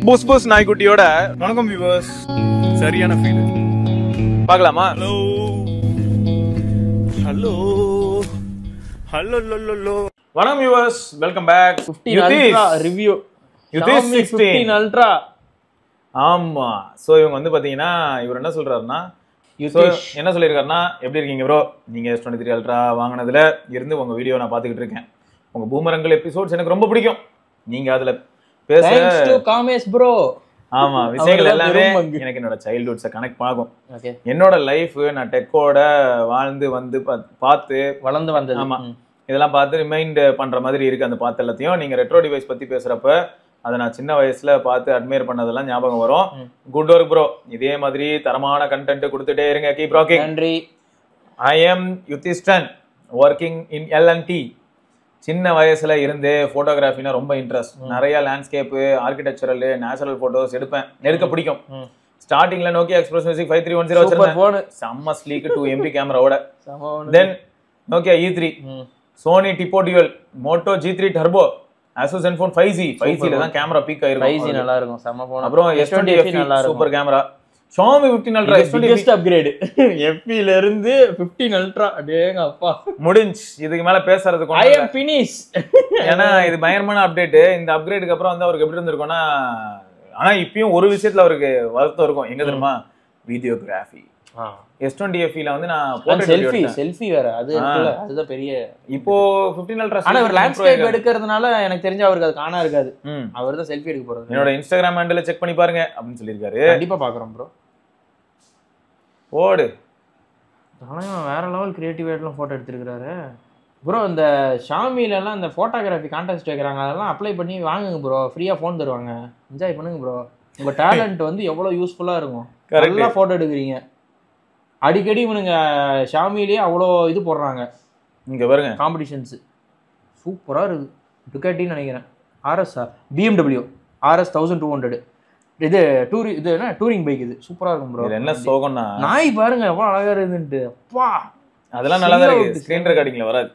புஸ் புஸ் நாய்க்குட்டியோட வணக்கம் வியூவர்ஸ். சரியான ஃபீல் பார்க்கலாமா? ஹலோ ஹலோ ஹலோ ஹலோ வணக்கம் viewers, welcome back. 15 ultra review. Yudhish 15 ultra. ஆமா. சோ இவங்க வந்து பாத்தீங்கன்னா இவர் என்ன சொல்றாருன்னா, என்ன சொல்லியிருக்காருன்னா, எப்படி இருக்கீங்க ப்ரோ, நீங்க S23 அல்ட்ரா வாங்கினதுல இருந்து உங்க வீடியோ நான் பாத்துக்கிட்டு இருக்கேன். உங்க பூமரங்கல் எபிசோட்ஸ் எனக்கு ரொம்ப பிடிக்கும். நீங்க அதுல பேச தேங்க்ஸ் டு காமேஷ் ப்ரோ. ஆமா, விஷயங்கள் எல்லாமே எனக்கு என்னோட சைல்ட்ஹுட்ஸை கனெக்ட் ஆகும். என்னோட லைஃப் நான் டெக்கோட வாழ்ந்து வந்து பார்த்து வளர்ந்து வந்தது. ஆமா, இதெல்லாம் பார்த்து ரிமைண்ட் பண்ற மாதிரி இருக்கு. அந்த பார்த்து எல்லாத்தையும் நீங்க ரெட்ரோ டிவைஸ் பத்தி பேசுறப்ப அதை நான் சின்ன வயசுல பார்த்து அட்மையர் பண்ணதெல்லாம் ஞாபகம் வரும். Good work bro. இதே மாதிரி தரமான கண்டென்ட் கொடுத்துட்டே இருங்க. Keep rocking. நன்றி. I am Yudhishtan, working in L&T. சின்ன வயசுல இருந்து போட்டோகிராஃபினா ரொம்ப இன்ட்ரெஸ்ட். நிறைய லேண்ட்ஸ்கேப்பு, ஆர்கிடெக்சரல், நேச்சுரல் போட்டோஸ் எடுப்பேன். எடுக்க பிடிக்கும். ஸ்டார்டிங்ல நோக்கியா எக்ஸ்பிரஸ் மியூசிக் 5310 வச்சிருந்தேன். செம்ம ஸ்லீக் 2 MP கேமராவோட. Then Nokia E3, Sony Tipo dual, Moto G3 turbo, Asus Zenfone 5G. 5G ல தான் கேமரா பீக் ஆயிருக்கும். 5G நல்லா இருக்கும். செம்ம போன். அப்புறம் S20 super camera. Xiaomi 15 ultra biggest upgrade. FE ல இருந்து 15 அல்ட்ரா. அடேங்க அப்பா, முடிஞ்சு. இதுக்கு மேல பேசுறதுக்கு ஐ அம் ஃபினிஷ். ஏன்னா இது பயங்கரமான அப்டேட். இந்த அப்கிரேடுக்கு அப்புறம் வந்து அவருக்கு எப்படி இருந்திருக்கும்னா, ஆனா இப்பயும் ஒரு விஷயத்துல அவருக்கு வருத்தம் இருக்கும். எங்க தெரியுமா? வீடியோகிராஃபி. S20 FE ல வந்து நான் போட்டோ செல்ஃபி வேற அது இருக்குல, அதுதான் பெரிய. இப்போ 15 அல்ட்ரா ஆனா ஒரு லேண்ட்ஸ்கேப் எடுக்கிறதுனால எனக்கு தெரிஞ்ச அவருக்கு அது காணா இருக்காது. அவர் தான் செல்ஃபி எடுக்க போறாரு. என்னோட Instagram ஹேண்டில் செக் பண்ணி பாருங்க அப்படின்னு சொல்லியிருக்காரு. கண்டிப்பா பாக்குறோம் ப்ரோ. ஓடு. ஆனா வேற லெவல் கிரியேட்டிவிட்டில போட்டோ எடுத்துருக்காரு ப்ரோ. இந்த ஷாமில எல்லாம் இந்த போட்டோகிராஃபி கான்டெஸ்ட் வைக்கிறாங்க, அதெல்லாம் அப்ளை பண்ணி வாங்குங்க ப்ரோ. ஃப்ரீயா போன் தருவாங்க. என்ஜாய் பண்ணுங்க ப்ரோ. உங்க டேலண்ட் வந்து எவ்வளவு யூஸ்ஃபுல்லா இருக்கும். நல்லா போட்டோ எடுக்கிறீங்க. அடிக்கடி இவனுங்க ஷாமிலேயே அவ்வளோ இது போடுறாங்க. இங்க பாருங்க காம்படிஷன்ஸ் சூப்பரா இருக்கு. டுகாட்டின்னு நினைக்கிறேன். RS BMW RS 1200. இது இது என்ன டூரிங் பைக். இது சூப்பரா இருக்கும் ப்ரோ. என்ன சோகம்னா நாய் பாருங்க எவ்வளவு அழகா இருக்குன்ட்டு. அப்பா அதெல்லாம் நல்லா தான் இருக்கு. ஸ்கிரீன் ரெக்கார்டிங்ல வராது.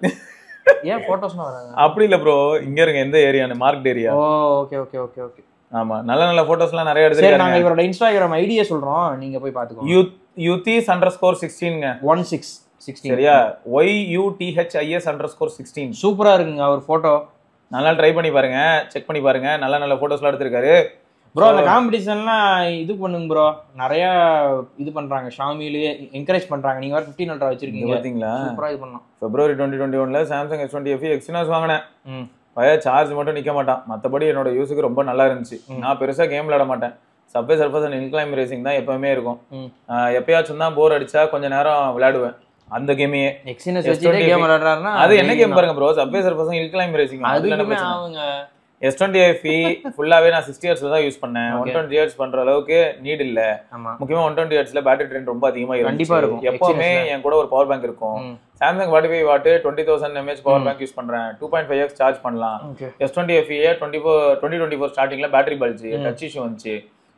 ஏன் போட்டோஸ்லாம் வராங்க? அப்படி இல்ல ப்ரோ. இங்க இருங்க, எந்த ஏரியான்னு மார்க்ட் ஏரியா. ஓ ஓகே ஓகே ஓகே ஓகே. ஆமா, நல்ல நல்ல போட்டோஸ்லாம் நிறைய எடுத்துருக்காங்க. நாங்க இவரோட இன்ஸ்டாகிராம் ஐடியை சொல்றோம், நீங்க போய் பாத்துக்கோங்க. Yuthis_16ங்க. 16 சரியா? YUTHIS_16. சூப்பரா இருக்குங்க அவர் போட்டோ. நல்லா ட்ரை பண்ணி பாருங்க, செக் பண்ணி பாருங்க. நல்ல நல்ல போட்டோஸ்லாம் எடுத்திருக்காரு ப்ரோ. அந்த காம்படிஷன்லாம் இது பண்ணுங்க ப்ரோ. நிறைய இது பண்றாங்க. ஷாமிலேயே என்கரேஜ் பண்றாங்க. நீங்க வேற 15 அல்ட்ரா வச்சிருக்கீங்க பாத்தீங்களா? சூப்பரா இது பண்ணலாம். February 2021ல Samsung S20 FE Exynos வாங்கினேன். சார்ஜ் மட்டும் நிக்க மாட்டான். மத்தபடி என்னோட யூஸுக்கு ரொம்ப நல்லா இருந்துச்சு. நான் பெருசா கேம் விளையாட மாட்டேன். சப்வே சர்ஃபஸ் அண்ட் இன்க்ளைம் ரேசிங் தான் எப்பவுமே இருக்கும். எப்பயாச்சும் தான் போர் அடிச்சா கொஞ்ச நேரம் விளையாடுவேன் அந்த கேமையே. Exynos வச்சிட்டே கேம் விளையாடுறாருன்னா அது என்ன கேம் பாருங்க bro? Subway surfers hill climb racing. அதுலமே ஆவுங்க. S20 FE ஃபுல்லாவே நான் 60 Hz தான் யூஸ் பண்ணேன். 120 Hz பண்ற அளவுக்கு நீட் இல்ல. முக்கியமா 120 Hz ல பேட்டரி ட்ரெயின் ரொம்ப அதிகமா இருக்கும். எப்பவுமே என் கூட ஒரு பவர் பேங்க் இருக்கும். Samsung 45 what 20,000 mAh power bank use பண்றேன். 2.5x சார்ஜ் பண்ணலாம். S20 FE 2024 ஸ்டார்டிங்ல பேட்டரி பல்ஜ் டச் இஷ்யூ வந்துச்சு.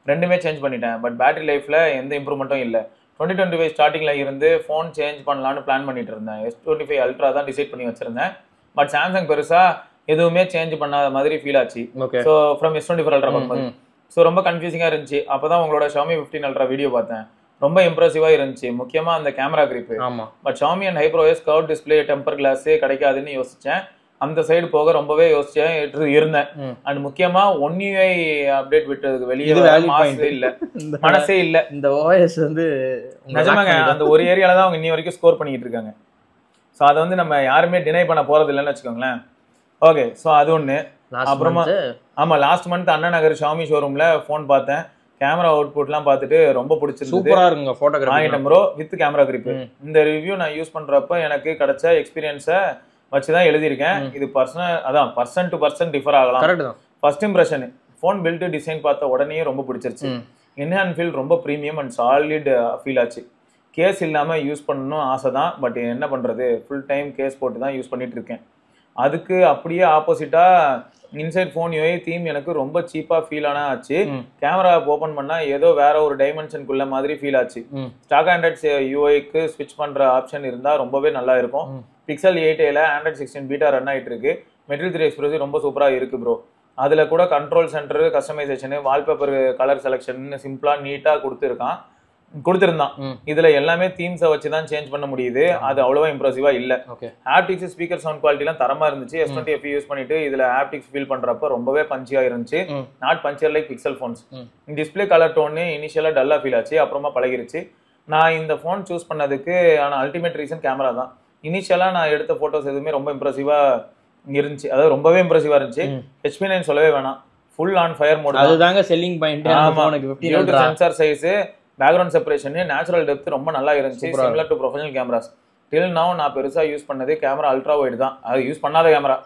ரெண்டுமே சேஞ்ச் பண்ணிட்டேன். பட் பேட்டரி லைஃப்ல எந்த இம்ப்ரூவ்மெண்ட்டும் இல்ல. 2025 ஸ்டார்டிங்ல இருந்து போன் சேஞ்ச் பண்ணலாம்னு பிளான் பண்ணிட்டு இருந்தேன். S25 அல்ட்ரா தான் டிசைட் பண்ணி வச்சிருந்தேன். பட் சாம்சங் பெருசா எதுவுமே சேஞ்ச் பண்ணாத மாதிரி ஃபீல் ஆச்சு. ஸோ ஃப்ரம் S24 அல்ட்ரா பார்க்கும்போது ஸோ ரொம்ப கன்ஃபியூசிங்கா இருந்துச்சு. அப்பதான் உங்களோட Xiaomi 15 அல்ட்ரா வீடியோ பார்த்தேன். ரொம்ப இம்ப்ரெசிவா இருந்துச்சு. முக்கியமா அந்த camera grip. But Xiaomi and HyperOS curve display temper glass கிடைக்காதுன்னு யோசிச்சேன். அந்த சைடு போக ரொம்பவே யோசிச்சேன் இருந்தேன். அண்ட் முக்கியமா 1UI அப்டேட் விட்டதுக்கு வெளியே மனசே இல்ல. இந்த OS வந்து நிஜமாங்க அந்த ஒரு ஏரியால தான் அவங்க இன்னி வரைக்கும் ஸ்கோர் பண்ணிட்டு இருக்காங்க. ஸோ அதை வந்து நம்ம யாருமே டினை பண்ண போறது இல்லைன்னு வச்சுக்கோங்களேன். ஓகே, ஸோ அது ஒன்று. அப்புறமா ஆமா, last month Anna Nagar Xiaomi ஷோரூம்ல ஃபோன் பார்த்தேன். கேமரா அவுட்புட்லாம் பார்த்துட்டு ரொம்ப பிடிச்சிருந்தது. சூப்பரா இருக்குங்க போட்டோகிராஃபி. வாங்கிட்டேன் ப்ரோ வித் கேமரா கிரிப். இந்த ரிவ்யூ நான் யூஸ் பண்றப்ப எனக்கு கிடைச்ச எக்ஸ்பீரியன்ஸை வச்சுதான் எழுதியிருக்கேன். இது பர்சன் டு பர்சன் டிஃபர் ஆகலாம். First impression phone build design பார்த்த உடனே ரொம்ப பிடிச்சிருச்சு. இன்ஹேண்ட் ஃபீல் ரொம்ப ப்ரீமியம் அண்ட் சாலிட் ஃபீல் ஆச்சு. கேஸ் இல்லாம யூஸ் பண்ணணும் ஆசை தான். பட் என்ன பண்றது, ஃபுல் டைம் கேஸ் போட்டு தான் யூஸ் பண்ணிட்டு இருக்கேன். அதுக்கு அப்படியே ஆப்போசிட்டா இன்சைட் ஃபோன் UI தீம் எனக்கு ரொம்ப சீப்பா ஃபீல் ஆச்சு. கேமரா ஓபன் பண்ணா ஏதோ வேற ஒரு டைமென்ஷனுக்குள்ள மாதிரி ஃபீல் ஆச்சு. ஸ்டாக் ஆண்ட்ராய்ட் UIக்கு ஸ்விட்ச் பண்ற ஆப்ஷன் இருந்தா ரொம்பவே நல்லா இருக்கும். Pixel 8a Android 16 beta run ஆயிட்டு இருக்கு. Metal 3 Express ரொம்ப சூப்பரா இருக்கு ப்ரோ. அதுல கூட control centre, customisation, wallpaper, colour selection சிம்பிளா நீட்டா கொடுத்திருந்தான். இதுல எல்லாமே தீம்ஸை வச்சுதான் சேஞ்ச் பண்ண முடியுது. அது அவ்வளவா இம்ப்ரெசிவா இல்ல. ஹாப்டிக்ஸ், ஸ்பீக்கர், சவுண்ட் குவாலிட்டி எல்லாம் தரமா இருந்துச்சு. S20FE யூஸ் பண்ணிட்டு இதுல ஹாப்டிக்ஸ் ஃபீல் பண்றப்ப ரொம்பவே பஞ்சியா இருந்துச்சு. Not punchier like Pixel phones. Display colour tone இனிஷியலா டல்லா ஃபீல் ஆச்சு, அப்புறமா பழகிருச்சு. நான் இந்த போன் சூஸ் பண்ணதுக்கு ஆனா அல்டிமேட் ரீசன் கேமரா தான். இனிஷியலா நான் எடுத்த போட்டோஸ் எதுவுமே ரொம்ப இம்ப்ரெசிவா இருந்துச்சு, அதாவது ரொம்பவே இம்ப்ரெசிவா இருந்துச்சு. HP9 சொல்லவே வேணாம், ஃபுல் ஆன் ஃபயர் மோட். அதுதாங்க selling point. Sensor size, background separation, natural depth ரொம்ப நல்லா இருந்துச்சு. Similar to professional cameras. Till now நான் பெருசா யூஸ் பண்ணது கேமரா அல்ட்ரா வைட் தான். அது யூஸ் பண்ணாத கேமரா,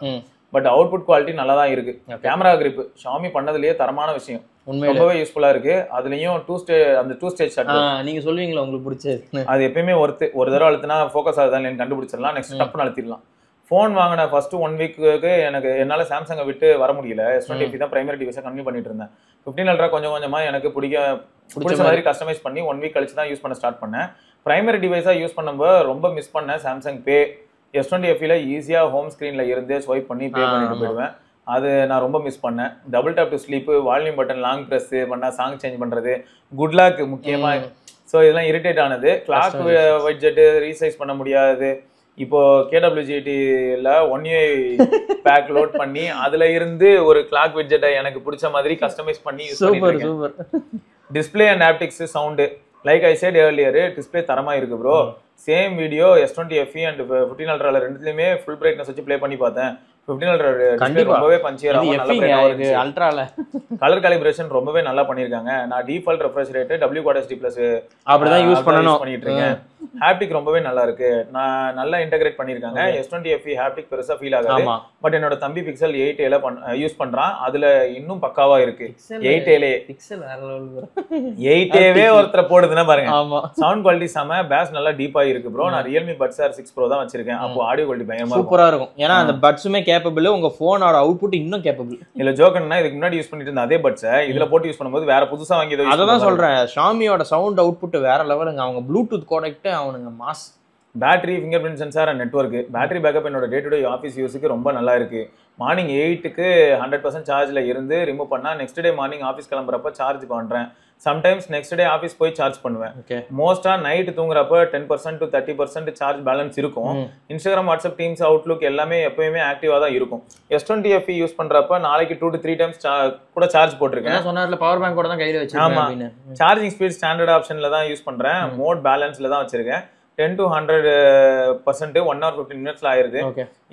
பட் அவுட்புட் குவாலிட்டி நல்லா தான் இருக்கு. கேமரா கிரிப் Xiaomi பண்ணதுலயே தரமான விஷயம், ரொம்பவே யூஸ்ஃபுல்லா இருக்கு. அதுலயும் டூ ஸ்டேஜ் ஷட். நீங்க சொல்லுவீங்களா உங்களுக்கு பிடிச்சது? அது எப்பயுமே ஒரு தடவை அழுத்தினா ஃபோக்கஸ் ஆகுதான் இல்லைன்னு கண்டுபிடிச்சிடலாம். நெக்ஸ்ட் டப்புன்னு அழுத்திடலாம். ஃபோன் வாங்கின ஃபர்ஸ்ட் 1 வீக்கு என்னால சாம்சங்கை விட்டு வர முடியல. S20FE தான் பிரைமரி டிவைஸை கன்டினியூ பண்ணிட்டு இருந்தேன். 15 Ultra கொஞ்சம் கொஞ்சமா எனக்கு பிடிச்ச மாதிரி கஸ்டமைஸ் பண்ணி 1 வீக் கழிச்சு தான் யூஸ் பண்ண ஸ்டார்ட் பண்ணேன். பிரைமரி டிவைஸா யூஸ் பண்ணும்போது ரொம்ப மிஸ் பண்ணேன் சாம்சங் பே. S20FE ஈஸியா ஹோம் ஸ்கிரீன்ல இருந்தே ஸ்வைப் பண்ணி பே பண்ணிட்டு போயிடுவேன். அது நான் ரொம்ப மிஸ் பண்ணேன். Double tape to sleep, volume button long press பண்ணா சாங் சேஞ்ச் பண்றது, குட் லாக் முக்கியமா. ஸோ இதெல்லாம் இரிட்டேட் ஆனது. கிளாக் வைட்ஜெட் ரீசைஸ் பண்ண முடியாது. இப்போ KWGTல 1UI பேக் லோட் பண்ணி அதுல இருந்து ஒரு கிளாக் விட்ஜெட்டை எனக்கு பிடிச்ச மாதிரி கஸ்டமைஸ் பண்ணி யூஸ் பண்ணிருக்கேன். Display and haptics, sound, like I set earlier, display தரமா இருக்கு bro. Same video S20FE and 15 Ultra ரெண்டுலயுமே ஃபுல் பிரைட்னஸ் வச்சு ப்ளே பண்ணி பார்த்தேன். 15 Ultra ரொம்பவே பஞ்சியர் ஆகும். நல்ல அல்ட்ரால கலர் காலிபிரேஷன் ரொம்பவே நல்லா பண்ணிருக்காங்க. நான் டிஃபால்ட் ரெஃப்ரெஷ் ரேட் WQHD+ அப்படிதான் யூஸ் பண்ணிட்டு இருக்கேன். ஹாப்டிக் ரொம்பவே நல்லா இருக்கு. நான் நல்லா இன்டகிரேட் பண்ணிருக்காங்க. S20FE ஹாப்டிக் பெருசா ஃபீல் ஆகாது. பட் என்னோட தம்பி Pixel 8a யூஸ் பண்றான். அதுல இன்னும் பக்காவா இருக்கு. 8a பிக்சல் வேற லெவல் ப்ரோ. 8aவே ஒருத்தர போடுதுன்னா பாருங்க. சவுண்ட் குவாலிட்டி செம, பேஸ் நல்லா டீப்பா இருக்கு ப்ரோ. நான் Realme Buds Air 6 Pro தான் வச்சிருக்கேன். அப்போ ஆடியோ குவாலிட்டி பயங்கரமா சூப்பரா இருக்கும். ஏன்னா அந்த பட்ஸுமே கேப்பபிள், உங்க போனோட அவுட்புட் இன்னும் கேப்பபிள். இல்ல ஜோக்கன்னா இதுக்கு முன்னாடி யூஸ் பண்ணிட்டு இருந்த அதே பட்ஸை இதுல போட்டு யூஸ் பண்ணும்போது வேற புதுசா வாங்கி அதான் சொல்றேன். Xiaomiயோட சவுண்ட் அவுட்புட் வேற லெவலுங்க. அவங்க ப்ளூடூத் கோடெக்ட் அவனுங்க mass. Battery, finger print sensor and network, battery backup என்னோட டே டு டே ஆஃபீஸ் யூஸுக்கு ரொம்ப நல்லா இருக்கு. மார்னிங் 8க்கு 100% சார்ஜ்ல இருந்து ரிமூவ் பண்ணா நெக்ஸ்ட் டே மார்னிங் ஆஃபீஸ் கிளம்புறப்ப சார்ஜ் பண்றேன். சம்டைம்ஸ் நெக்ஸ்ட் டே ஆஃபீஸ் போய் சார்ஜ் பண்ணுவேன். மோஸ்டா நைட் தூங்குறப்ப 10% to 30% சார்ஜ் பேலன்ஸ் இருக்கும். இன்ஸ்டாகிராம், வாட்ஸ்அப், டீம்ஸ், அவுட்லுக் எல்லாமே எப்பயுமே ஆக்டிவா தான் இருக்கும். S20FE யூஸ் பண்றப்ப நாளைக்கு 2 to 3 டைம்ஸ் கூட சார்ஜ் போட்டிருக்கேன். சொன்னார்ல பவர் பேங்க் கூட தான் கையில வச்சிருக்கேன். ஆமா, சார்ஜிங் ஸ்பீட் ஸ்டாண்டர்ட் ஆப்ஷன்ல தான் யூஸ் பண்றேன். மோட் பேலன்ஸ்ல தான் வச்சிருக்கேன். 10 to 100% 1 hour 15 minutes ஆயிருது.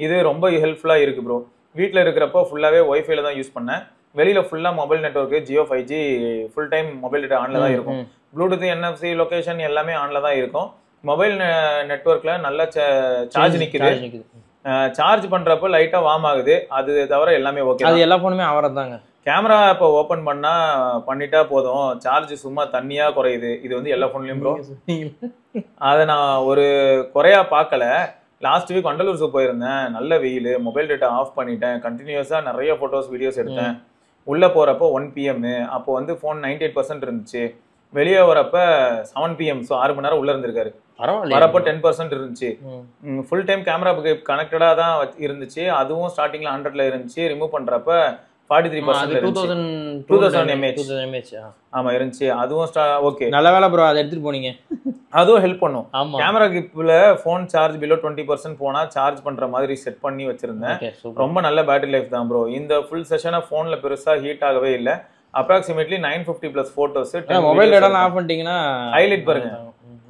இது ரொம்ப ஹெல்ப்ஃபுல்லா இருக்கு ப்ரோ. வீட்டில் இருக்கிறப்போ ஃபுல்லாவே ஒய்ஃபைல தான் யூஸ் பண்ணேன். வெளியில ஃபுல்லா mobile network Jio 5G full time mobile data ஆன்ல தான் இருக்கும். ப்ளூடூத், NFC, லொகேஷன் எல்லாமே ஆன்ல தான் இருக்கும். மொபைல் நெட்வொர்க்ல நல்ல சார்ஜ் நிக்குது. சார்ஜ் பண்றப்ப லைட்டா வார்ம் ஆகுது. அது தவிர எல்லாமே ஓகே. அது எல்லா போனுமே ஆவறதாங்க. கேமரா இப்போ ஓபன் பண்ணிட்டா போதும், சார்ஜ் சும்மா தண்ணியா குறையுது. இது வந்து எல்லா போன்லயும் ப்ரோ. அதை நான் ஒரு குறையா பார்க்கல. லாஸ்ட் வீக் வண்டலூர் ஜூ போயிருந்தேன். நல்ல வெயில், மொபைல் டேட்டா ஆஃப் பண்ணிட்டேன். கண்டினியூஸா நிறைய போட்டோஸ், வீடியோஸ் எடுத்தேன். உள்ள போறப்போ 1 PM, அப்போ வந்து போன் 98% இருந்துச்சு. வெளியே வரப்ப 7 PM, ஸோ 6 மணி நேரம் உள்ள இருந்திருக்காரு. வரப்போ 10% இருந்துச்சு. ஃபுல் டைம் கேமரா கனெக்டடா தான் இருந்துச்சு. அதுவும் ஸ்டார்டிங்ல 100ல இருந்துச்சு. ரிமூவ் பண்றப்ப 43% 2000 mAh ஆமா இருந்துச்சு. அதுவும் ஓகே, நல்ல வேலை ப்ரோ அதை எடுத்துட்டு போனீங்க. அதுவும் ஹெல்ப் பண்ணும். கேமரா கிப்ல போன் சார்ஜ் பிலோ 20% போனா சார்ஜ் பண்ற மாதிரி செட் பண்ணி வச்சிருந்தேன். ரொம்ப நல்ல பேட்டரி லைஃப் தான் ப்ரோ. இந்த ஃபுல் செஷனை போன்ல பெருசா ஹீட் ஆகவே இல்லை. Approximately 950+ photos. Mobile data off பண்ணிட்டீங்கன்னா ஹைலைட் பாருங்க.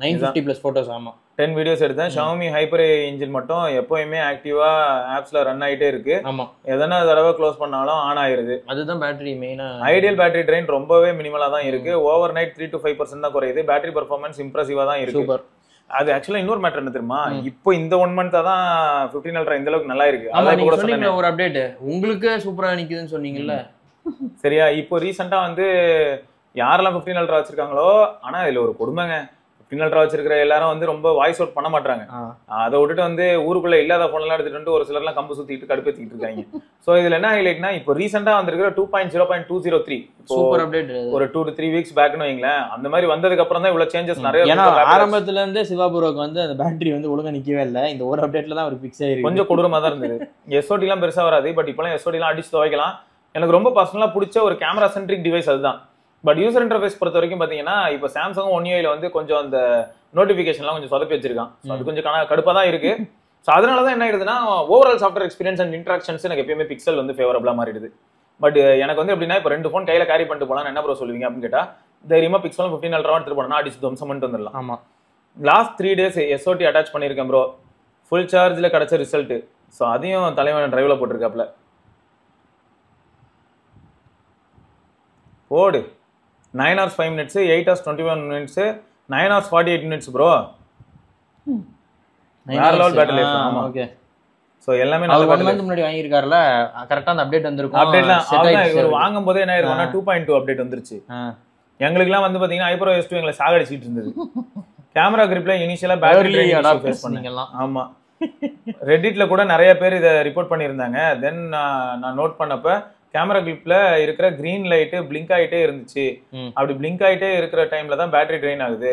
950+ போட்டோஸ். ஆமா, 10 வீடியோஸ் எடுத்தேன். Xiaomi Hyper இன்ஜின் மட்டும் எப்பவுமே ஆக்டிவா ஆப்ஸ்ல ரன் ஆயிட்டே இருக்கு. ஆமா, எதனா தடவை க்ளோஸ் பண்ணாலும் ஆன் ஆயிருது. அதுதான் பேட்டரி மெயினா. ஐடியல் பேட்டரி ட்ரெயின் ரொம்பவே மினிமலா தான் இருக்கு. ஓவர் நைட் 3 to 5% தான் குறையுது. பேட்டரி பெர்ஃபார்மன்ஸ் இம்ப்ரெசிவா தான் இருக்கு. சூப்பர். அது ஆக்சுவலா இன்னொரு மேட்டர் என்ன தெரியுமா, இப்போ இந்த 1 மந்த் தான் 15 Ultra இந்த அளவுக்கு நல்லா இருக்கு. அதான் நீங்க சொன்னீங்க ஒரு அப்டேட் உங்களுக்கு சூப்பரா நிக்குதுன்னு சொன்னீங்கல்ல. சரியா, இப்போ ரீசெண்டா வந்து யாரெல்லாம் 15 Ultra வச்சிருக்காங்களோ, ஆனா இதுல ஒரு கொடுமைங்க. 15 Ultra வச்சிருக்கிற எல்லாரும் வந்து ரொம்ப வாய்ஸ் அவுட் பண்ண மாட்டாங்க. அதை விட்டுட்டு வந்து ஊருக்குள்ள இல்லாத போன் எல்லாம் எடுத்துட்டு ஒரு சிலர்லாம் கம்பு சுத்திட்டு கடுப்பேத்திட்டு இருக்காங்க. சோ இதுல என்ன ஹைலைட்னா, இப்போ ரீசெண்டா வந்திருக்கிற 2.0.203 சூப்பர் அப்டேட். ஒரு 2 to 3 வீக்ஸ் பேக்னு வைங்களேன். அந்த மாதிரி வந்ததுக்கு அப்புறம் தான் இவ்வளவு சேஞ்சஸ் நிறைய. ஏன்னா ஆரம்பத்துல இருந்தே சிவாபுரோக்கு வந்து அந்த பேட்டரி வந்து ஒழுங்கா நிக்கவே இல்லை. இந்த ஒரு அப்டேட்ல தான் ஒரு பிக்ஸ் ஆயிருக்கு. கொஞ்சம் கொடூரமா தான் இருந்தது. SOD எல்லாம் பெருசா வராது. பட் இப்பெல்லாம் SOD எல்லாம் அடிச்சு துவைக்கலாம். எனக்கு ரொம்ப பர்சனலாக பிடிச்ச ஒரு கேமரா சென்ட்ரிக் டிவைஸ் அதுதான். பட் யூசர் இன்டர்ஃபேஸ் பொறுத்த வரைக்கும் பார்த்தீங்கன்னா இப்போ சாம்சங் One UI வந்து கொஞ்சம் அந்த நோட்டிஃபிகேஷன்லாம் கொஞ்சம் சொதப்பி வச்சிருக்கான். அது கொஞ்சம் கடுப்பாக தான் இருக்கு. ஸோ அதனால தான் என்ன ஆயிடுதுன்னா overall software experience and interactions எனக்கு எப்பயுமே பிக்சல் வந்து ஃபேவரபிளாக மாறிடுது. பட் எனக்கு வந்து எப்படின்னா இப்போ 2 ஃபோன் கையில் கேரி பண்ணிட்டு போகலாம் என்ன ப்ரோ சொல்லுவீங்க அப்படின்னு கேட்டால் தைரியமாக பிக்சலும் 15 அல்ட்ரா எடுத்துட்டு போனா அடிச்சு துவம்சம் பண்ணிட்டு வந்துடலாம். ஆமாம், லாஸ்ட் 3 days SOT அட்டாச் பண்ணியிருக்கேன் ப்ரோ, ஃபுல் சார்ஜில் கிடைச்ச ரிசல்ட். ஸோ அதையும் தலைவன் டிரைவ்ல போட்டிருக்காப்ல. போடு 9 hours 5 minutes, 8 hours 21 minutes, 9 hours 48 minutes bro. வேற லெவல் பேட்டரி லைஃப். ஆமா ஓகே. சோ எல்லாமே நல்ல 1 month முன்னாடி வாங்கியிருக்காருல, கரெக்டா அந்த அப்டேட் வந்திருக்கும். அப்டேட்லாம் இவர் வாங்கும்போதே என்ன ஆயிருக்கும்னா 2.2 அப்டேட் வந்துருச்சு. எங்களுக்குலாம் வந்து பாத்தீங்கன்னா ஐப்ரோ S2 எங்களை சாகடிச்சிட்டு இருந்தது. கேமரா கிரிப்ல இனிஷியலா பேட்டரி ட்ரைன் ஃபேஸ் பண்ணீங்க. ஆமா, ரெடிட்ல கூட நிறைய பேர் இதை ரிப்போர்ட் பண்ணியிருந்தாங்க. தென் நான் நோட் பண்ணப்ப கேமரா கிளிப்ல இருக்கிற கிரீன் லைட் பிளிங்க் ஆகிட்டே இருந்துச்சு. அப்படி பிளிங்க் ஆகிட்டே இருக்கிற டைம்ல தான் பேட்டரி ட்ரெயின் ஆகுது.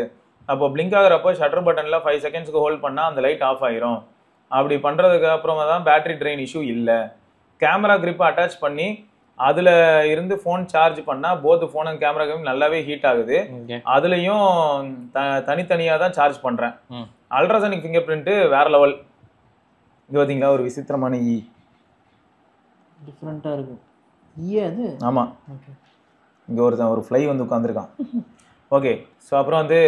அப்போ பிளிங்க் ஆகுறப்போ ஷட்டர் பட்டன்ல 5 secondsக்கு ஹோல்ட் பண்ணா அந்த லைட் ஆஃப் ஆயிரும். அப்படி பண்றதுக்கு அப்புறமா தான் பேட்டரி ட்ரெயின் இஷ்யூ இல்லை. கேமரா கிரிப் அட்டாச் பண்ணி அதுல இருந்து போன் சார்ஜ் பண்ணா both phone and camera grip நல்லாவே ஹீட் ஆகுது. அதுலயும் தனித்தனியா தான் சார்ஜ் பண்றேன். அல்ட்ராசோனிக் ஃபிங்கர் பிரிண்ட் வேற லெவல். இங்க பாத்தீங்களா ஒரு விசித்திரமான டிஃபரெண்டா இருக்கு. அது ஆமா, இங்க ஒரு ஃப்ளை வந்து உட்காந்துருக்கான். ஓகே, ஸோ அப்புறம் வந்து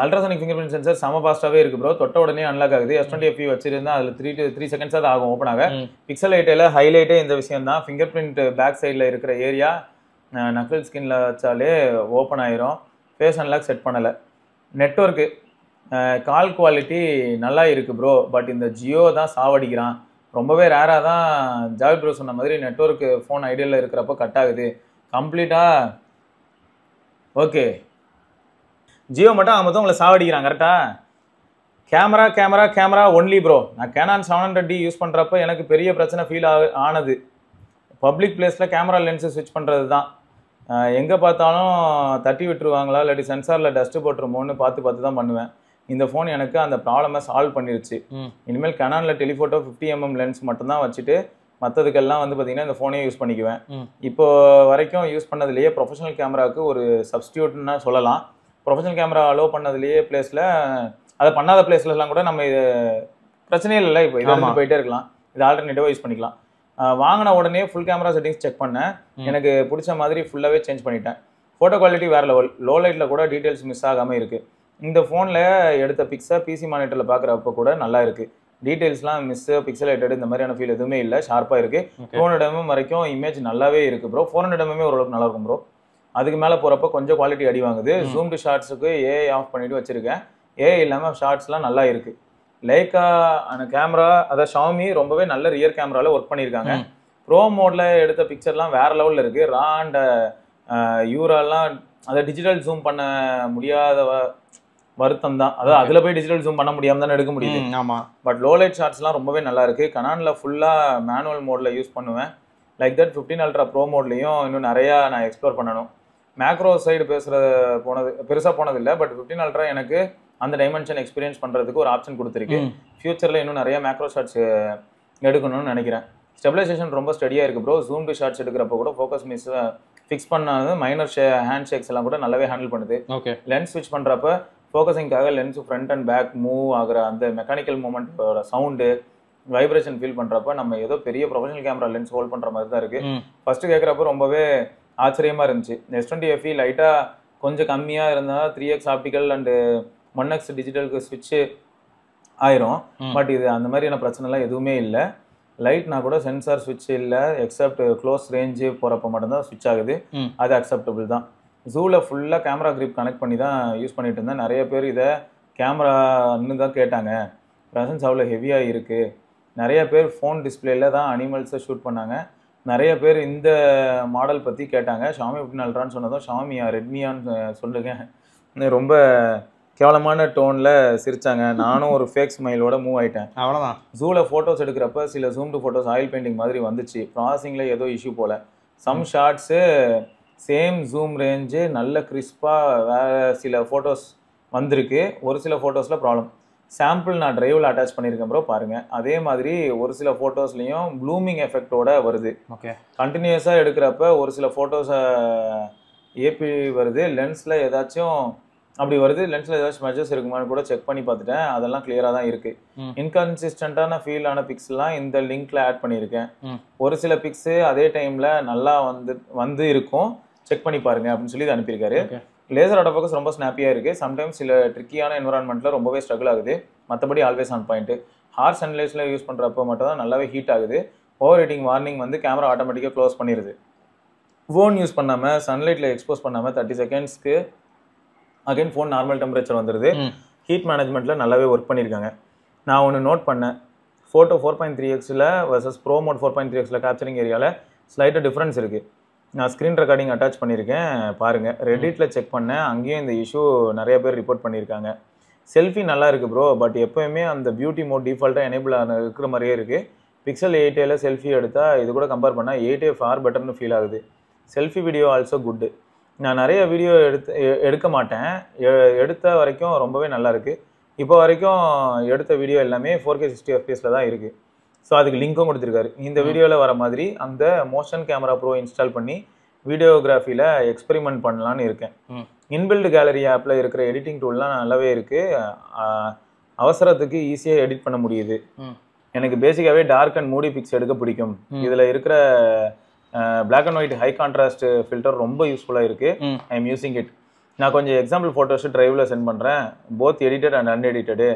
அல்ட்ராசோனிக் ஃபிங்கர் பிரிண்ட் சென்சர் செம ஃபாஸ்ட்டாகவே இருக்கு ப்ரோ. தொட்ட உடனே அன்லாக் ஆகுது. S20 FE வச்சிருந்தா அதில் 3 seconds தான் ஆகும் ஓப்பன் ஆக. பிக்சல் 8ல ஹைலைட்டே இந்த விஷயம் தான். ஃபிங்கர் பிரிண்ட் பேக் சைடில் இருக்கிற ஏரியா நக்கல் ஸ்கின்ல வச்சாலே ஓப்பன் ஆயிரும். ஃபேஸ் அன்லாக் செட் பண்ணலை. நெட்ஒர்க்கு கால் குவாலிட்டி நல்லா இருக்கு ப்ரோ. பட் இந்த ஜியோ தான் சாவடிக்கிறான். ரொம்பவே ரேராக தான் ஜாவித் ப்ரோ சொன்ன மாதிரி நெட்ஒர்க் ஃபோன் ஐடியாவில் இருக்கிறப்போ கட் ஆகுது கம்ப்ளீட்டாக. ஓகே, ஜியோ மட்டும் அவங்க உங்களை சாவடிக்கிறான் கரெக்டா. Camera camera camera only bro. நான் கேனான் 700D யூஸ் பண்ணுறப்ப எனக்கு பெரிய பிரச்சனை ஃபீல் ஆனது பப்ளிக் பிளேஸில் கேமரா லென்ஸு ஸ்விட்ச் பண்ணுறது தான். எங்கே பார்த்தாலும் தட்டி விட்டுருவாங்களா இல்லாட்டி சென்சாரில் டஸ்ட்டு போட்டுருமோன்னு பார்த்து தான் பண்ணுவேன். இந்த ஃபோன் எனக்கு அந்த ப்ராப்ளமை சால்வ் பண்ணிருச்சு. இனிமேல் கெனானில் டெலிஃபோட்டோ 50mm லென்ஸ் மட்டும்தான் வச்சுட்டு மற்றதுக்கெல்லாம் வந்து பார்த்தீங்கன்னா இந்த ஃபோனே யூஸ் பண்ணிக்குவேன். இப்போ வரைக்கும் யூஸ் பண்ணதுலேயே ப்ரொஃபஷனல் கேமராவுக்கு ஒரு சப்ஸ்டியூட்னா சொல்லலாம். ப்ரொஃபஷனல் கேமரா அலோவ் பண்ணதுலேயே பிளேஸில் அதை பண்ணாத பிளேஸ்லாம் கூட நம்ம இது பிரச்சனையே இல்லை. இப்போ இதை போயிட்டே இருக்கலாம். இது ஆல்டர்னேட்டிவாக யூஸ் பண்ணிக்கலாம். வாங்கின உடனே ஃபுல் கேமரா செட்டிங்ஸ் செக் பண்ணேன். எனக்கு பிடிச்ச மாதிரி ஃபுல்லாகவே சேஞ்ச் பண்ணிட்டேன். ஃபோட்டோ குவாலிட்டி வேறு லெவல். லோ லைட்டில் கூட டீட்டெயில்ஸ் மிஸ் ஆகாமல் இருக்குது. இந்த ஃபோனில் எடுத்த பிக்ஸை பிசி மானிட்டரில் பார்க்குறப்ப கூட நல்லா இருக்குது. டீட்டெயில்ஸ்லாம் மிஸ்ஸு பிக்சலேட்டட் இந்த மாதிரியான ஃபீல் எதுவுமே இல்லை. ஷார்ப்பாக இருக்குது. 200mm வரைக்கும் இமேஜ் நல்லாவே இருக்குது ப்ரோ. 400mm ஓரளவுக்கு நல்லா இருக்கும் ப்ரோ. அதுக்கு மேலே போகிறப்ப கொஞ்சம் குவாலிட்டி அடி வாங்குது. ஜூம் டு ஷார்ட்ஸுக்கு ஏஐ ஆஃப் பண்ணிவிட்டு வச்சுருக்கேன். ஏஐ இல்லாமல் ஷார்ட்ஸ்லாம் நல்லா இருக்குது. லைக்கா அந்த கேமரா அதாவது ஷாமி ரொம்பவே நல்ல ரியர் கேமராவில் ஒர்க் பண்ணியிருக்காங்க. ப்ரோ மோடில் எடுத்த பிக்சர்லாம் வேறு லெவலில் இருக்குது. ரா அண்ட் யூராலாம் அதை டிஜிட்டல் ஜூம் பண்ண முடியாத வருத்தம் தான். அதாவது அதில் போய் டிஜிட்டல் ஜூம் பண்ண முடியாமல் தானே எடுக்க முடியுது. ஆமாம். பட் லோ லைட் ஷார்ட்ஸ்லாம் ரொம்பவே நல்லா இருக்குது. கனானில் ஃபுல்லாக மேனுவல் மோடில் யூஸ் பண்ணுவேன். லைக் தட் 15 அல்ட்ரா ப்ரோ மோட்லேயும் இன்னும் நிறையா நான் எக்ஸ்ப்ளோர் பண்ணணும். மேக்ரோ சைடு பெருசாக போனதில்லை. பட் 15 அல்ட்ரா எனக்கு அந்த டைமென்ஷன் எக்ஸ்பீரியன்ஸ் பண்ணுறதுக்கு ஒரு ஆப்ஷன் கொடுத்துருக்கு. ஃபியூச்சரில் இன்னும் நிறைய மேக்ரோ ஷாட்ஸ் எடுக்கணும்னு நினைக்கிறேன். ஸ்டெபிலைசேஷன் ரொம்ப ஸ்டடியாக இருக்குது ப்ரோ. ஜூம் டு ஷாட்ஸ் எடுக்கிறப்ப கூட ஃபோக்கஸ் மிஸ் ஃபிக்ஸ் பண்ணாது. மைனர் ஹேண்ட் ஷேக்ஸ் எல்லாம் கூட நல்லாவே ஹேண்டில் பண்ணுது. ஓகே, லென்ஸ் ஸ்விட்ச் பண்ணுறப்ப ஃபோக்கஸிங்காக lens front and back move ஆகிற அந்த மெக்கானிக்கல் மூமெண்ட்டோட சவுண்டு வைப்ரேஷன் ஃபீல் பண்ணுறப்ப நம்ம ஏதோ பெரிய ப்ரொஃபஷனல் கேமரா லென்ஸ் ஹோல்ட் பண்ணுற மாதிரி தான் இருக்குது. ஃபஸ்ட்டு கேட்குறப்ப ரொம்பவே ஆச்சரியமாக இருந்துச்சு. S20 FE லைட்டாக கொஞ்சம் கம்மியாக இருந்தால் 3x ஆப்டிக்கல் அண்டு 1x டிஜிட்டலுக்கு ஸ்விட்ச்சு ஆயிரும். பட் இது அந்த மாதிரியான பிரச்சனைலாம் எதுவுமே இல்லை. லைட்னா கூட சென்சார் ஸ்விட்ச் இல்லை. எக்ஸப்ட் க்ளோஸ் ரேஞ்சு போகிறப்ப மட்டும்தான் ஸ்விட்ச் ஆகுது. அது அக்செப்டபிள் தான். ஜூவில் ஃபுல்லாக கேமரா கிரிப் கனெக்ட் பண்ணி தான் யூஸ் பண்ணிட்டு இருந்தேன். நிறைய பேர் இதை கேமரான்னு தான் கேட்டாங்க. ப்ரெசன்ஸ் அவ்வளோ ஹெவியாக இருக்குது. நிறைய பேர் ஃபோன் டிஸ்பிளேல தான் அனிமல்ஸை ஷூட் பண்ணாங்க. நிறைய பேர் இந்த மாடல் பற்றி கேட்டாங்க. ஷாமி 15 அல்ட்ரான்னு சொன்னதும் ஷாமியா ரெட்மியான்னு சொல்லுங்க ரொம்ப கேவலமான டோனில் சிரிச்சாங்க. நானும் ஒரு ஃபேக் ஸ்மைலோட மூவ் ஆகிட்டேன். அவ்வளோதான். ஜூவில் ஃபோட்டோஸ் எடுக்கிறப்ப சில zoomed photos oil painting மாதிரி வந்துச்சு. ப்ராசஸிங்கில் ஏதோ இஷ்யூ போல். Some shots same zoom range நல்ல கிறிஸ்பாக வேறு சில ஃபோட்டோஸ் வந்திருக்கு. ஒரு சில ஃபோட்டோஸில் ப்ராப்ளம். சாம்பிள் நான் டிரைவில் அட்டாச் பண்ணியிருக்கேன் ப்ரோ, பாருங்க. அதே மாதிரி ஒரு சில ஃபோட்டோஸ்லையும் ப்ளூமிங் எஃபெக்டோட வருது. ஓகே, கண்டினியூஸாக எடுக்கிறப்ப ஒரு சில ஃபோட்டோஸை ஏபி வருது, லென்ஸில் ஏதாச்சும் அப்படி வருது. லென்ஸில் ஏதாச்சும் மெஜர்ஸ் இருக்குமான்னு கூட செக் பண்ணி பார்த்துட்டேன், அதெல்லாம் கிளியராக தான் இருக்குது. இன்கன்சிஸ்டண்ட்டான ஃபீலான பிக்ஸ்லாம் இந்த லிங்க்ல ஆட் பண்ணியிருக்கேன். ஒரு சில பிக்ஸு அதே டைமில் நல்லா வந்து இருக்கும், செக் பண்ணி பாருங்க அப்படின்னு சொல்லி அனுப்பியிருக்காரு. லேசர் ஆட்டோ ஃபோக்கஸ் ரொம்ப ஸ்னாப்பியாக இருக்குது. சம்டைம்ஸ் சில ட்ரிக்கியான என்வரான்மெண்ட்டில் ரொம்பவே ஸ்ட்ரகிள் ஆகுது. மற்றபடி ஆல்வேஸ் ஆன் பாயிண்ட்டு. ஹார்ட் சன்லைட்ஸில் யூஸ் பண்ணுறப்போ மட்டும் தான் நல்லாவே ஹீட் ஆகுது. ஓவர் ஹீட்டிங் வார்னிங் வந்து கேமரா ஆட்டோமேட்டிக்காக க்ளோஸ் பண்ணிடுது. ஃபோன் யூஸ் பண்ணாமல் சன்லைட்டில் எக்ஸ்போஸ் பண்ணாமல் 30 செகண்ட்ஸ்க்கு again phone normal temperature heat. ஹீட் மேனேஜ்மெண்ட்டில் நல்லாவே ஒர்க் பண்ணியிருக்காங்க. நான் ஒன்று நோட் பண்ணேன், photo 4.3x versus pro mode 4.3x capturing ஏரியாவில் ஸ்லைட்டாக டிஃப்ரென்ஸ் இருக்குது. நான் ஸ்க்ரீன் ரெக்கார்டிங் அட்டாச் பண்ணியிருக்கேன், பாருங்கள். ரெடிட்டில் செக் பண்ணேன், அங்கேயும் இந்த இஷ்யூ நிறைய பேர் ரிப்போர்ட் பண்ணியிருக்காங்க. செல்ஃபி நல்லா இருக்குது ப்ரோ, பட் எப்போயுமே அந்த பியூட்டி மோட் டிஃபால்ட்டாக எனேபிள் இருக்கிற மாதிரியே இருக்குது. பிக்சல் 8Aல செல்ஃபி எடுத்தால் இது கூட கம்பேர் பண்ணால் 8A ஃபார் பெட்டர்னு ஃபீல் ஆகுது. Selfie video also good. நான் நிறைய வீடியோ எடுக்க மாட்டேன், எடுத்த வரைக்கும் ரொம்பவே நல்லா இருக்குது. இப்போ வரைக்கும் எடுத்த வீடியோ எல்லாமே 4K 60 FPS தான் இருக்குது. ஸோ அதுக்கு லிங்க்கும் கொடுத்துருக்காரு. இந்த வீடியோவில் வர மாதிரி அந்த மோஷன் கேமரா ப்ரோ இன்ஸ்டால் பண்ணி வீடியோகிராஃபியில் எக்ஸ்பெரிமெண்ட் பண்ணலான்னு இருக்கேன். இன்பில்டு கேலரி ஆப்பில் இருக்கிற எடிட்டிங் டூல்லாம் நல்லாவே இருக்குது. அவசரத்துக்கு ஈஸியாக எடிட் பண்ண முடியுது. எனக்கு பேசிக்காகவே டார்க் அண்ட் மூடி பிக்ஸ் எடுக்க பிடிக்கும். இதில் இருக்கிற black and white high contrast filter ரொம்ப யூஸ்ஃபுல்லாக இருக்குது. I am using it. நான் கொஞ்சம் எக்ஸாம்பிள் ஃபோட்டோஸ் டிரைவில் சென்ட் பண்ணுறேன், both edited and unedited.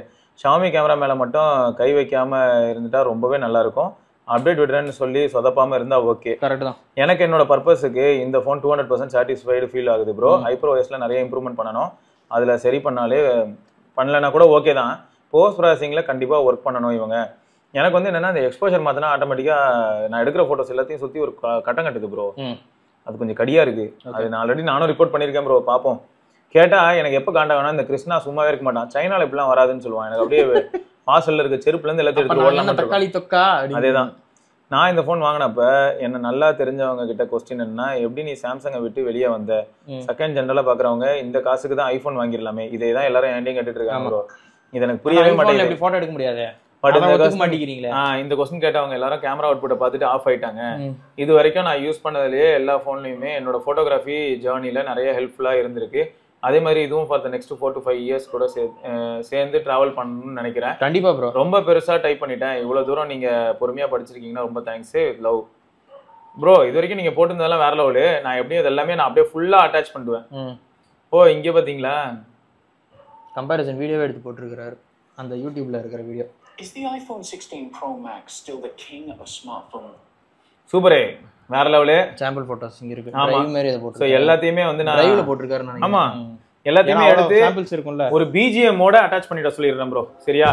Xiaomi camera மேலே மட்டும் கை வைக்காமல் இருந்துட்டா ரொம்பவே நல்லாயிருக்கும். அப்டேட் விடுறேன்னு சொல்லி சொதப்பாமல் இருந்தால் ஓகே, கரெக்ட் தான். எனக்கு என்னோட பர்பஸுக்கு இந்த ஃபோன் 200% சாட்டிஸ்ஃபைடு ஃபீல் ஆகுது ப்ரோ. ஐப்ரோஎஸில் நிறைய இம்ப்ரூவ்மெண்ட் பண்ணணும், அதில் சரி பண்ணாலே, பண்ணலைன்னா கூட ஓகே தான். போஸ்ட் ப்ராசஸிங்கில் கண்டிப்பாக ஒர்க் பண்ணணும் இவங்க. எனக்கு வந்து என்னென்னா, இந்த எக்ஸ்போஷர் மாற்றினா ஆட்டோமேட்டிக்காக நான் எடுக்கிற ஃபோட்டோஸ் எல்லாத்தையும் சுற்றி ஒரு கட்டம் கட்டுது ப்ரோ. அது கொஞ்சம் கடியாக இருக்குது. அது நான் ஆல்ரெடி நானும் ரிப்போர்ட் பண்ணியிருக்கேன் ப்ரோ. பார்ப்போம். கேட்டால் எனக்கு எப்போ காண்டாகனா, இந்த கிருஷ்ணா சும்மாவே இருக்க மாட்டான், சைனாவில் இப்படிலாம் வராதுன்னு சொல்லுவான். எனக்கு அப்படியே வாசலில் இருக்க செருப்புலேருந்து எல்லாத்தையும் எடுத்து ஓடலாம். தக்காளி தொக்கா அதே தான். நான் இந்த ஃபோன் வாங்கினப்ப என்ன நல்லா தெரிஞ்சவங்க கிட்ட கொஸ்டின் என்னன்னா, எப்படி நீ சாம்சங்கை விட்டு வெளியே வந்த? செகண்ட் ஜென்ரலாக பார்க்குறவங்க இந்த காசுக்கு தான் ஐஃபோன் வாங்கிடலாமே, இதை தான் எல்லாரும் ஏண்டியும் கேட்டுட்டு இருக்காங்க ப்ரோ. இது எனக்கு புரியவே மாட்டேங்குது. ஃபோட்டோ எடுக்க முடியாது. இந்த கொஸ்டின் கேட்டவங்க எல்லாரும் கேமரா அவுட்புட்டை பார்த்துட்டு ஆஃப் ஆயிட்டாங்க. இது வரைக்கும் நான் யூஸ் பண்ணதுலேயே எல்லா ஃபோன்லையுமே என்னோட ஃபோட்டோகிராஃபி ஜேர்னியில் நிறைய ஹெல்ப்ஃபுல்லாக இருந்திருக்கு. அதே மாதிரி இதுவும் for the next 4 to 5 years கூட சேர்ந்து டிராவல் பண்ணணும்னு நினைக்கிறேன். கண்டிப்பா ப்ரோ. ரொம்ப பெருசா டைப் பண்ணிட்டேன். இவ்வளவு தூரம் நீங்க பொறுமையா படிச்சிருக்கீங்கன்னா ரொம்ப தேங்க்ஸ். Love bro. இது வரைக்கும் நீங்க போட்டிருந்ததெல்லாம் வேற லெவலு. நான் எப்படியும் இதெல்லாமே நான் அப்படியே ஃபுல்லா அட்டாச் பண்ணுவேன். ஓ இங்க பாத்தீங்களா, கம்பேரிசன் வீடியோவே எடுத்து போட்டிருக்காரு அந்த யூடியூப்ல இருக்கிற video. Is the iPhone 16 Pro Max still the king of smartphone? சூப்பரே, வேற லெவலு. சாம்பிள் போட்டோஸ் இங்க இருக்கு. டிரைவ் மாதிரி அத போட்டு. சோ எல்லாத்தையுமே வந்து நான் டிரைவ்ல போட்டுருக்காரு நான். ஆமா, எல்லாத்தையுமே எடுத்து சாம்பிள்ஸ் இருக்கும்ல, ஒரு BGM ஓட அட்டாச் பண்ணிட சொல்லிடுறேன் ப்ரோ. சரியா?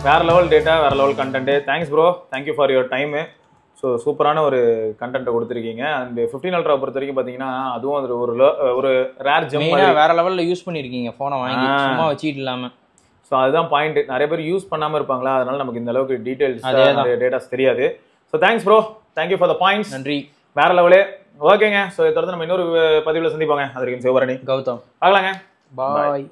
வேறு லெவல் டேட்டா, வேறு level content. Thanks bro, thank you for your time. So சூப்பரான ஒரு கண்டென்ட்டை கொடுத்துருக்கீங்க. அண்ட் 15 Ultra பொறுத்த வரைக்கும் பார்த்தீங்கன்னா அதுவும் அது ஒரு ரேர் ஜெம், வேறு லெவலில் யூஸ் பண்ணியிருக்கீங்க ஃபோனை வாங்கி சும்மா வச்சுட்டு இல்லாமல். ஸோ அதுதான் பாயிண்ட். நிறைய பேர் யூஸ் பண்ணாமல் இருப்பாங்களா, அதனால நமக்கு இந்த அளவுக்கு டீட்டெயில்ஸ் டேட்டாஸ் தெரியாது. So thanks bro, thank you for the points. நன்றி, வேறு லெவலு. ஓகேங்க. ஸோ இதை தொடர்ந்து நம்ம இன்னொரு பதிவில் சந்திப்பாங்க. அது வரைக்கும் சிவபரணி, கௌதம், பார்க்கலாங்க. பாய்.